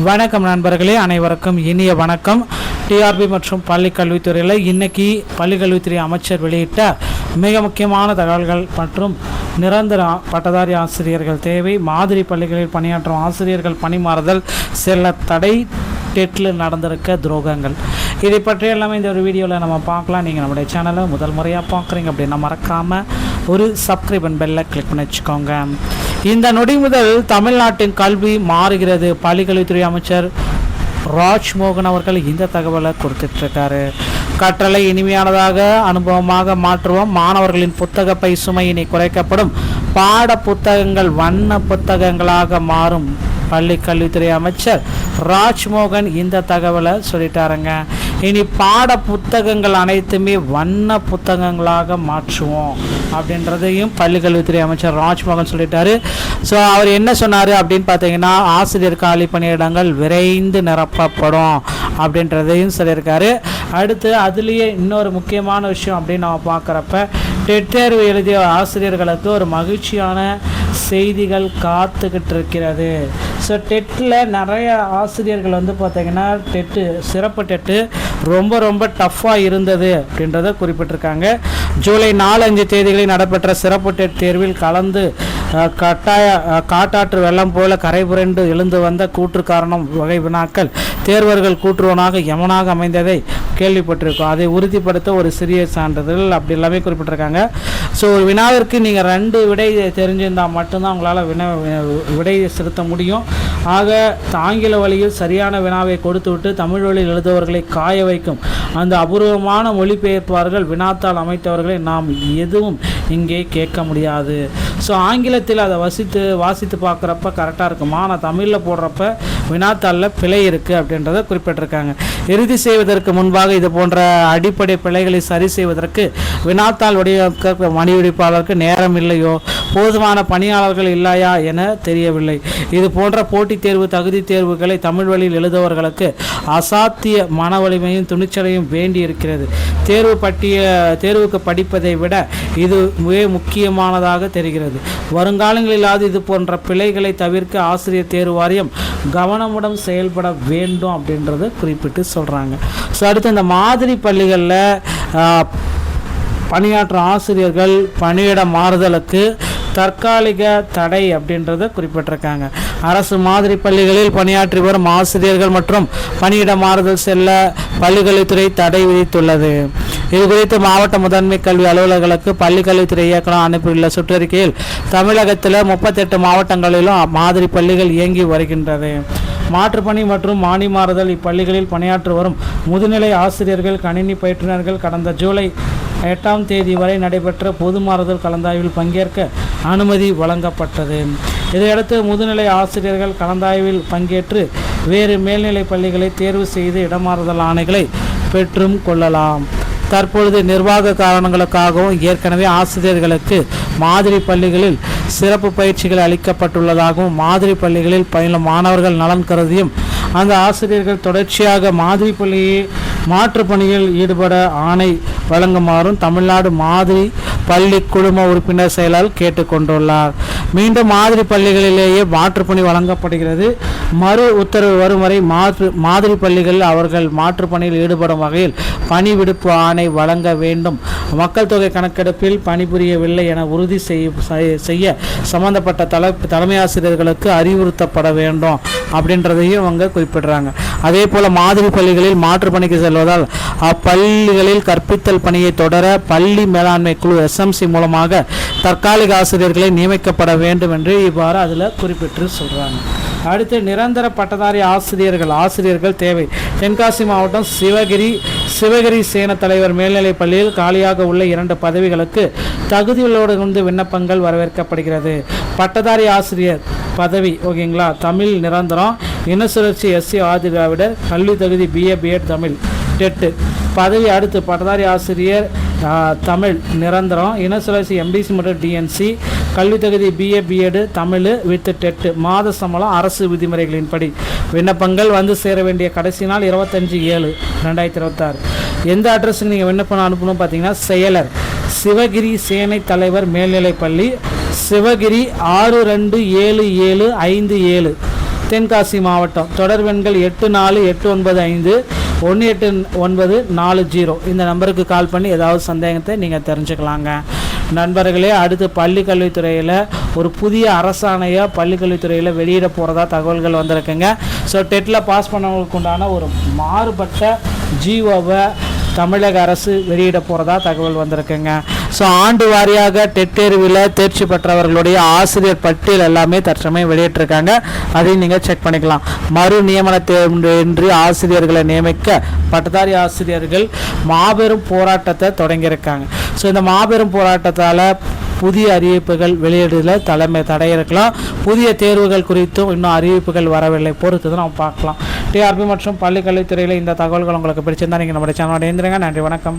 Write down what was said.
வணக்கம் நண்பர்களே, அனைவருக்கும் இனிய வணக்கம். டிஆர்பி மற்றும் பள்ளிக்கல்வித்துறையில் இன்னைக்கு பள்ளிக்கல்வித்துறை அமைச்சர் வெளியிட்ட மிக முக்கியமான தகவல்கள் மற்றும் நிரந்தர பட்டதாரி ஆசிரியர்கள் தேவை, மாதிரி பள்ளிகளில் பணியாற்றும் ஆசிரியர்கள் பணிமாறுதல், செல்ல தடை, டெட்டில் நடந்திருக்க துரோகங்கள், இதை பற்றி எல்லாமே இந்த ஒரு வீடியோவில் நம்ம பார்க்கலாம். நீங்கள் நம்முடைய சேனலை முதல் முறையாக பார்க்குறீங்க அப்படின்னா மறக்காமல் ஒரு சப்ஸ்கிரைப் அண்ட் பெல்லை கிளிக் பண்ணி வச்சுக்கோங்க. இந்த நொடி முதல் தமிழ்நாட்டின் கல்வி மாறுகிறது. பள்ளிக்கல்வித்துறை அமைச்சர் ராஜ்மோகன் அவர்கள் இந்த தகவலை கொடுத்துட்ருக்காரு. கற்றலை இனிமையானதாக அனுபவமாக மாற்றுவோம். மாணவர்களின் புத்தக பை சுமையினை குறைக்கப்படும். பாட புத்தகங்கள் வண்ண புத்தகங்களாக மாறும். பள்ளி கல்வித்துறை அமைச்சர் ராஜ்மோகன் இந்த தகவலை சொல்லிட்டாருங்க. இனி பாட புத்தகங்கள் அனைத்துமே வண்ண புத்தகங்களாக மாற்றுவோம் அப்படின்றதையும் பள்ளி கல்வித்துறை அமைச்சர் ராஜ்மோகன் சொல்லிட்டாரு. ஸோ அவர் என்ன சொன்னார் அப்படின்னு பார்த்தீங்கன்னா, ஆசிரியர் காலி பணியிடங்கள் விரைந்து நிரப்பப்படும் அப்படின்றதையும் சொல்லியிருக்காரு. அடுத்து அதுலேயே இன்னொரு முக்கியமான விஷயம் அப்படின்னு நம்ம பார்க்குறப்ப, டெட் தேர்வு எழுதிய ஆசிரியர்களுக்கு ஒரு மகிழ்ச்சியான செய்திகள் காத்துக்கிட்டு இருக்கிறது. ஸோ டெட்டில் நிறைய ஆசிரியர்கள் பார்த்திங்கன்னா சிறப்பு டெட்டு ரொம்ப டஃப்பாக இருந்தது அப்படின்றத குறிப்பிட்டிருக்காங்க. ஜூலை 4-5 தேதிகளில் நடைபெற்ற சிறப்பு டெட் தேர்வில் கலந்து காட்டாற்று வெள்ளம் போல கரை புரண்டு எழுந்து வந்த கூற்று காரணம் வகை வினாக்கள் தேர்வர்கள் கூற்றுவனாக யமனாக அமைந்ததை கேள்விப்பட்டிருக்கோம். அதை உறுதிப்படுத்த ஒரு சிறிய சான்றிதழ் அப்படி எல்லாமே குறிப்பிட்டிருக்காங்க. ஸோ ஒரு வினாவிற்கு நீங்கள் 2 விடை தெரிஞ்சிருந்தால் மட்டும்தான் உங்களால் விடையை செலுத்த முடியும். ஆக ஆங்கில வழியில் சரியான வினாவை கொடுத்துவிட்டு தமிழ் வழியில் எழுதுவர்களை காய வைக்கும் அந்த அபூர்வமான மொழிபெயர்ப்பார்கள் வினாத்தால் அமைத்தவர்களை நாம் எதுவும் இங்கே கேட்க முடியாது. ஸோ ஆங்கிலத்தில் அதை வாசித்து பார்க்குறப்ப கரெக்டாக இருக்குமா, ஆனால் தமிழில் போடுறப்ப வினாத்தாளில் பிழை இருக்குது அப்படின்றத குறிப்பிட்டிருக்காங்க. இறுதி செய்வதற்கு முன்பாக இது போன்ற அடிப்படை பிழைகளை சரி செய்வதற்கு வினாத்தாள் வடிவமைக்க மணிவடிப்பாளருக்கு நேரம் இல்லையோ, போதுமான பணியாளர்கள் இல்லையா என தெரியவில்லை. இது போன்ற போட்டித் தேர்வு தகுதி தேர்வுகளை தமிழ் வழியில் எழுதுவர்களுக்கு அசாத்திய மன வலிமையும் துணிச்சலையும் வேண்டி இருக்கிறது. தேர்வுக்கு படிப்பதை விட இது மிக முக்கியமானதாக தெரிகிறது. வருங்காலங்களில் இது போன்ற பிழைகளை தவிர்க்க ஆசிரியர் தேர்வு வாரியம் கவனமுடன் செயல்பட வேண்டும் அப்படின்றத குறிப்பிட்டு சொல்கிறாங்க. ஸோ அடுத்து இந்த மாதிரி பள்ளிகளில் பணியாற்றும் ஆசிரியர்கள் பணியிட மாறுதலுக்கு தற்காலிக தடை அப்படின்றத குறிப்பிட்டிருக்காங்க. அரசு மாதிரி பள்ளிகளில் பணியாற்றி வரும் ஆசிரியர்கள் மற்றும் பணியிட மாறுதல் செல்ல பள்ளிக்கல்வித்துறை தடை விதித்துள்ளது. இது குறித்து மாவட்ட முதன்மை கல்வி அலுவலர்களுக்கு பள்ளிக்கல்வித்துறை இயக்குனர் அனுப்பியுள்ள சுற்றறிக்கையில் தமிழகத்தில் 38 மாவட்டங்களிலும் மாதிரி பள்ளிகள் இயங்கி வருகின்றது. மாற்றுப்பணி மற்றும் மாணி மாறுதல் இப்பள்ளிகளில் பணியாற்றி வரும் முதுநிலை ஆசிரியர்கள் கணினி பயிற்றுநர்கள் கடந்த ஜூலை 8ஆம் தேதி வரை நடைபெற்ற பொது மாறுதல் கலந்தாய்வில் பங்கேற்க அனுமதி வழங்கப்பட்டது. இதையடுத்து முதுநிலை ஆசிரியர்கள் கலந்தாய்வில் பங்கேற்று வேறு மேல்நிலை பள்ளிகளை தேர்வு செய்து இடமாறுதல் ஆணைகளை பெற்றும் கொள்ளலாம். தற்பொழுது நிர்வாக காரணங்களுக்காகவும் ஏற்கனவே ஆசிரியர்களுக்கு மாதிரி பள்ளிகளில் சிறப்பு பயிற்சிகள் அளிக்கப்பட்டுள்ளதாகவும் மாதிரி பள்ளிகளில் பயிலும் மாணவர்கள் நலன் கருதியும் அந்த ஆசிரியர்கள் தொடர்ச்சியாக மாதிரி பள்ளியை மாற்றுப்பணியில் ஈடுபட ஆணை வழங்குமாறும் தமிழ்நாடு மாதிரி பள்ளி குழும உறுப்பினர் செயலாளர் கேட்டுக்கொண்டுள்ளார். மீண்டும் மாதிரி பள்ளிகளிலேயே மாற்றுப்பணி வழங்கப்படுகிறது. மறு உத்தரவு வரும் வரை மாதிரி பள்ளிகளில் அவர்கள் மாற்றுப்பணியில் ஈடுபடும் வகையில் பணி விடுப்பு ஆணை வழங்க வேண்டும். மக்கள் தொகை கணக்கெடுப்பில் பணிபுரியவில்லை என உறுதி செய்ய சம்பந்தப்பட்ட தலைமை ஆசிரியர்களுக்கு அறிவுறுத்தப்பட வேண்டும் அப்படின்றதையும் அவங்க குறிப்பிடுறாங்க. அதே போல மாதிரி பள்ளிகளில் மாற்றுப்பணிக்கு செல்வதால் அப்பள்ளிகளில் கற்பித்தல் பணியை தொடர பள்ளி மேலாண்மை குழு SMC மூலமாக தற்காலிக ஆசிரியர்களை நியமிக்கப்பட வேண்டும் என்று இவ்வாறு அதில் குறிப்பிட்டு சொல்கிறாங்க. அடுத்து நிரந்தர பட்டதாரி ஆசிரியர்கள் தேவை. தென்காசி மாவட்டம் சிவகிரி சேன தலைவர் மேல்நிலைப் பள்ளியில் காலியாக உள்ள 2 பதவிகளுக்கு தகுதிகளோடு விண்ணப்பங்கள் வரவேற்கப்படுகிறது. பட்டதாரி ஆசிரியர் பதவி ஓகேங்களா, தமிழ் நிரந்தரம், இனசுழற்சி SC ஆதிதிராவிடர், கல்வி தகுதி BA B.Ed தமிழ் டெட்டு பதவி. அடுத்து பட்டதாரி ஆசிரியர் தமிழ் நிரந்தரம், இனசுழற்சி MDC மற்றும் DNC, கல்வி தகுதி BA B.Ed Tamil with TET, மாத சம்பளம் அரசு விதிமுறைகளின்படி. விண்ணப்பங்கள் சேர வேண்டிய கடைசி நாள் 25/7/2026. எந்த அட்ரஸுக்கு நீங்கள் விண்ணப்பம் அனுப்பணும் பார்த்தீங்கன்னா, செயலர் சிவகிரி சேனை தலைவர் மேல்நிலைப்பள்ளி, சிவகிரி 627757, தென்காசி மாவட்டம். தொடர்பெண்கள் 8489518940. இந்த நம்பருக்கு கால் பண்ணி ஏதாவது சந்தேகத்தை நீங்கள் தெரிஞ்சுக்கலாங்க. நண்பர்களே, அடுத்து பள்ளிக்கல்வித்துறையில் ஒரு புதிய அரசாணையை பள்ளிக்கல்வித்துறையில் வெளியிட போகிறதா தகவல்கள் வந்திருக்குங்க. ஸோ டெட்டில் பாஸ் பண்ணவங்களுக்கு உண்டான ஒரு மாறுபட்ட ஜிஓவை தமிழக அரசு வெளியிட போகிறதா தகவல் வந்திருக்குங்க. ஸோ ஆண்டு வாரியாக டெட் தேர்வில் தேர்ச்சி பெற்றவர்களுடைய ஆசிரியர் பட்டியல் எல்லாமே தற்சமயம் வெளியிட்டிருக்காங்க. அதையும் நீங்கள் செக் பண்ணிக்கலாம். மறு நியமன தேர்வின்றி ஆசிரியர்களை நியமிக்க பட்டதாரி ஆசிரியர்கள் மாபெரும் போராட்டத்தை தொடங்கியிருக்காங்க. ஸோ இந்த மாபெரும் போராட்டத்தால் புதிய அறிவிப்புகள் வெளியிடுதல் தடை இருக்கலாம். புதிய தேர்வுகள் குறித்தும் இன்னும் அறிவிப்புகள் வரவில்லை. பொறுத்து நம்ம பார்க்கலாம். டிஆர்பி மற்றும் பள்ளிக்கல்வித்துறையில் இந்த தகவல்கள் உங்களுக்கு பிடிச்சிருந்தா நீங்கள் நம்முடைய சேனலோட இணைந்திருங்க. நன்றி, வணக்கம்.